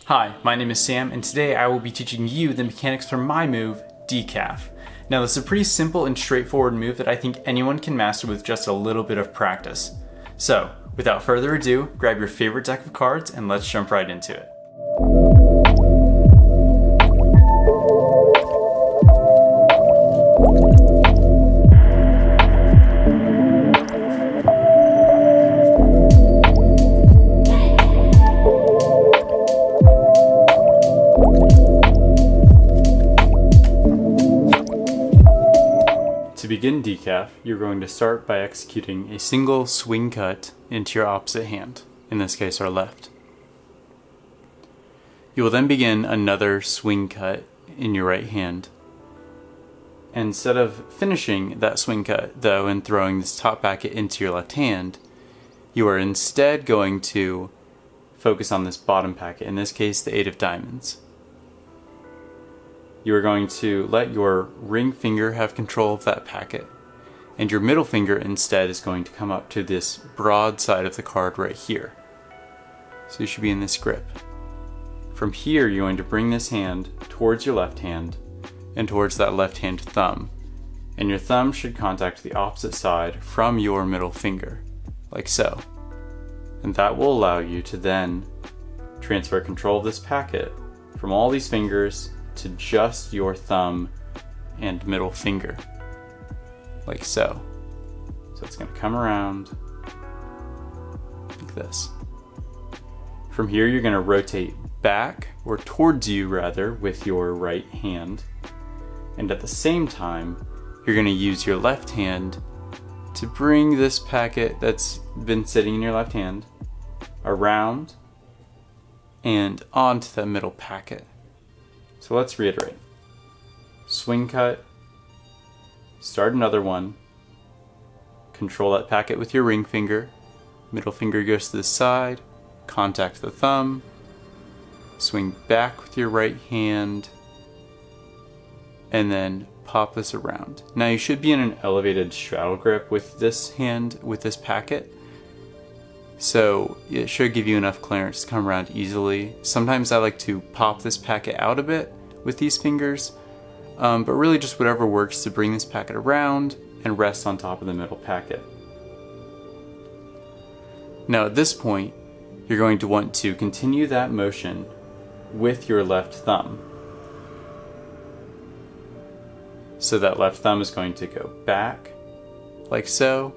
Hi, my name is Sam, and today I will be teaching you the mechanics for my move, Decaf. Now this is a pretty simple and straightforward move that I think anyone can master with just a little bit of practice. So, without further ado, grab your favorite deck of cards and let's jump right into it. To begin Decaf, you're going to start by executing a single swing cut into your opposite hand, in this case our left. You will then begin another swing cut in your right hand. Instead of finishing that swing cut, though, and throwing this top packet into your left hand, you are instead going to focus on this bottom packet, in this case the 8 of diamonds. You are going to let your ring finger have control of that packet, and your middle finger instead is going to come up to this broad side of the card right here. So you should be in this grip. From here, you're going to bring this hand towards your left hand and towards that left hand thumb, and your thumb should contact the opposite side from your middle finger, like so. And that will allow you to then transfer control of this packet from all these fingers to just your thumb and middle finger, like so. So it's going to come around like this. From here, you're going to rotate back, or towards you rather, with your right hand, and at the same time you're going to use your left hand to bring this packet that's been sitting in your left hand around and onto that middle packet. So let's reiterate. Swing cut, start another one, control that packet with your ring finger, middle finger goes to the side, contact the thumb, swing back with your right hand, and then pop this around. Now you should be in an elevated straddle grip with this hand, with this packet, so it should give you enough clearance to come around easily. Sometimes I like to pop this packet out a bit with these fingers, but really just whatever works to bring this packet around and rest on top of the middle packet. Now at this point, you're going to want to continue that motion with your left thumb. So that left thumb is going to go back, like so,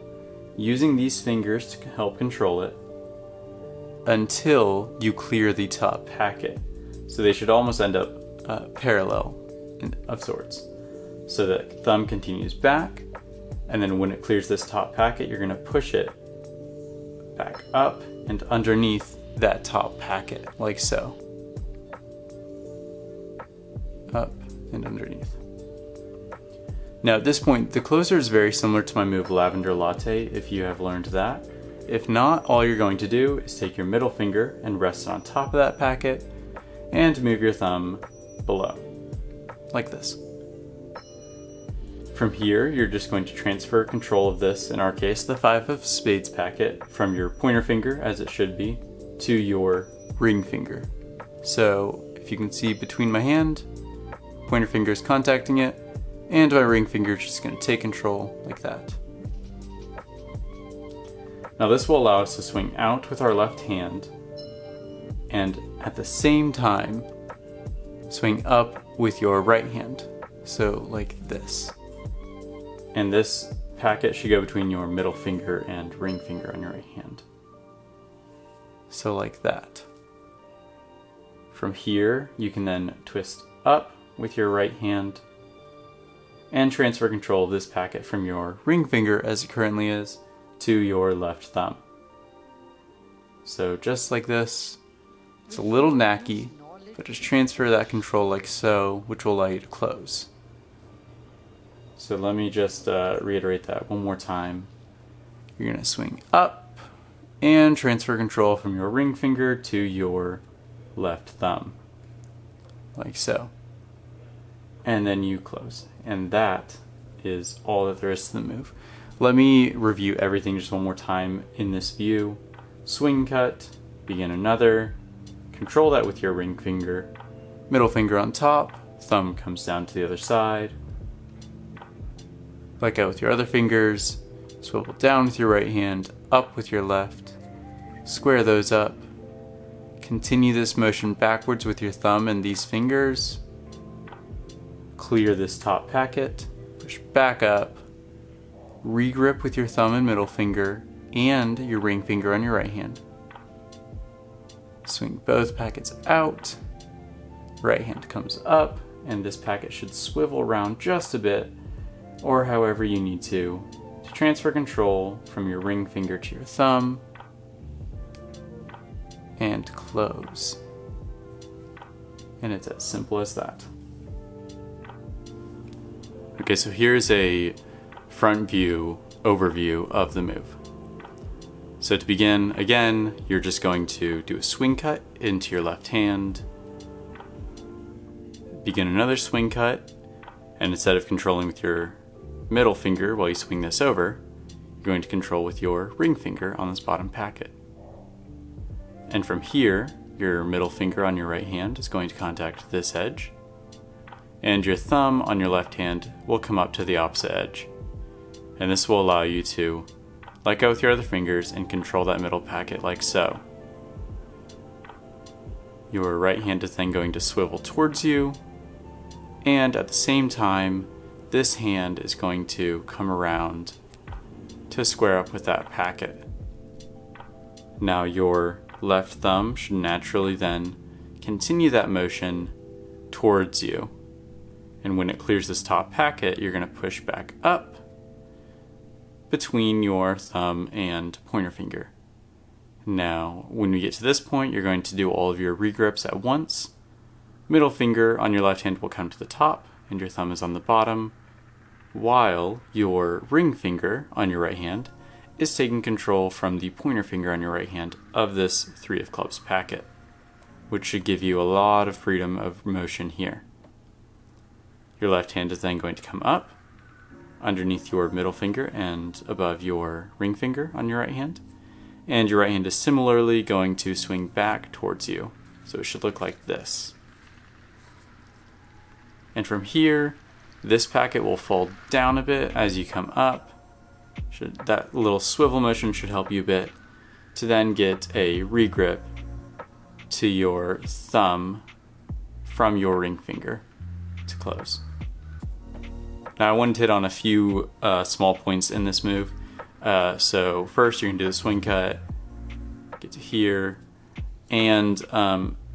using these fingers to help control it until you clear the top packet. So they should almost end up parallel of sorts. So that thumb continues back, and then when it clears this top packet, you're going to push it back up and underneath that top packet, like so. Up and underneath. Now at this point, the closer is very similar to my move Lavender Latte, if you have learned that. If not, all you're going to do is take your middle finger and rest it on top of that packet and move your thumb below, like this. From here, you're just going to transfer control of this, in our case, the 5 of spades packet, from your pointer finger, as it should be, to your ring finger. So if you can see between my hand, pointer finger is contacting it, and my ring finger is just going to take control like that. Now this will allow us to swing out with our left hand and at the same time swing up with your right hand. So like this. And this packet should go between your middle finger and ring finger on your right hand. So like that. From here, you can then twist up with your right hand and transfer control of this packet from your ring finger, as it currently is, to your left thumb. So just like this. It's a little knacky, but just transfer that control like so, which will allow you to close. So let me just reiterate that one more time. You're going to swing up and transfer control from your ring finger to your left thumb, like so. And then you close. And that is all that there is to the move. Let me review everything just one more time in this view. Swing cut, begin another, Control that with your ring finger. Middle finger on top, thumb comes down to the other side. Let go with your other fingers. Swivel down with your right hand, up with your left. Square those up. Continue this motion backwards with your thumb and these fingers. Clear this top packet. Push back up. Regrip with your thumb and middle finger and your ring finger on your right hand. Swing both packets out. Right hand comes up, and this packet should swivel around just a bit, or however you need to transfer control from your ring finger to your thumb, and close. And it's as simple as that. Okay, so here's a front view overview of the move. So to begin, again, you're just going to do a swing cut into your left hand, begin another swing cut, and instead of controlling with your middle finger while you swing this over, you're going to control with your ring finger on this bottom packet. And from here, your middle finger on your right hand is going to contact this edge, and your thumb on your left hand will come up to the opposite edge. And this will allow you to let go with your other fingers and control that middle packet like so. Your right hand is then going to swivel towards you, and at the same time, this hand is going to come around to square up with that packet. Now your left thumb should naturally then continue that motion towards you. And when it clears this top packet, you're going to push back up between your thumb and pointer finger. Now, when we get to this point, you're going to do all of your regrips at once. Middle finger on your left hand will come to the top, and your thumb is on the bottom, while your ring finger on your right hand is taking control from the pointer finger on your right hand of this 3 of clubs packet, which should give you a lot of freedom of motion here. Your left hand is then going to come up underneath your middle finger and above your ring finger on your right hand, and your right hand is similarly going to swing back towards you, so it should look like this. And from here, this packet will fall down a bit as you come up. That little swivel motion should help you a bit to then get a regrip to your thumb from your ring finger to close. Now I wanted to hit on a few small points in this move. So first you're going to do the swing cut, get to here, and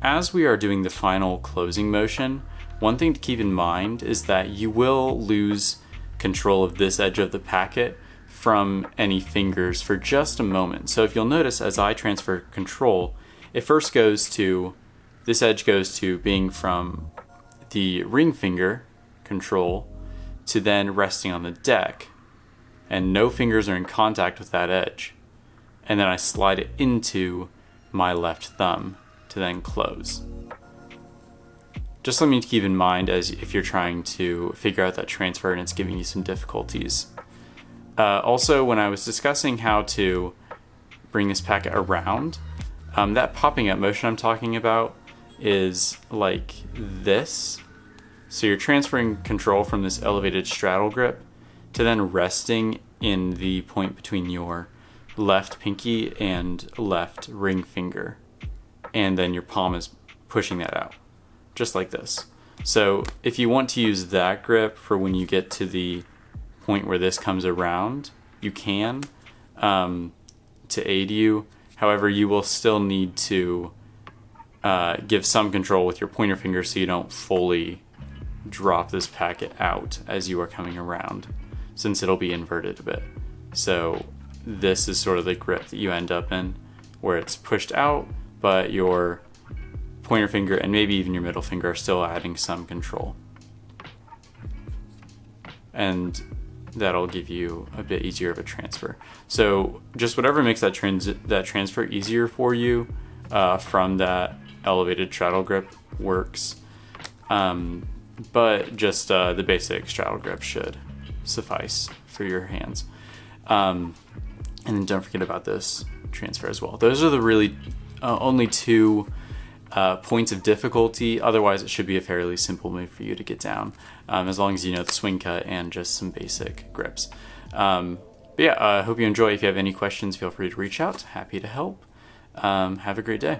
as we are doing the final closing motion, one thing to keep in mind is that you will lose control of this edge of the packet from any fingers for just a moment. So if you'll notice, as I transfer control, it first goes to, this edge goes to being from the ring finger control to then resting on the deck, and no fingers are in contact with that edge. And then I slide it into my left thumb to then close. Just something to keep in mind as if you're trying to figure out that transfer and it's giving you some difficulties. Also, when I was discussing how to bring this packet around, that popping up motion I'm talking about is like this. So you're transferring control from this elevated straddle grip to then resting in the point between your left pinky and left ring finger. And then your palm is pushing that out, just like this. So if you want to use that grip for when you get to the point where this comes around, you can, to aid you. However, you will still need to give some control with your pointer finger so you don't fully drop this packet out as you are coming around, since it'll be inverted a bit. So this is sort of the grip that you end up in, where it's pushed out, but your pointer finger and maybe even your middle finger are still adding some control. And that'll give you a bit easier of a transfer. So just whatever makes that transfer easier for you from that elevated straddle grip works. But just the basic straddle grip should suffice for your hands. And then don't forget about this transfer as well. Those are the really only two points of difficulty. Otherwise, it should be a fairly simple move for you to get down, as long as you know the swing cut and just some basic grips. But yeah, I hope you enjoy. If you have any questions, feel free to reach out. Happy to help. Have a great day.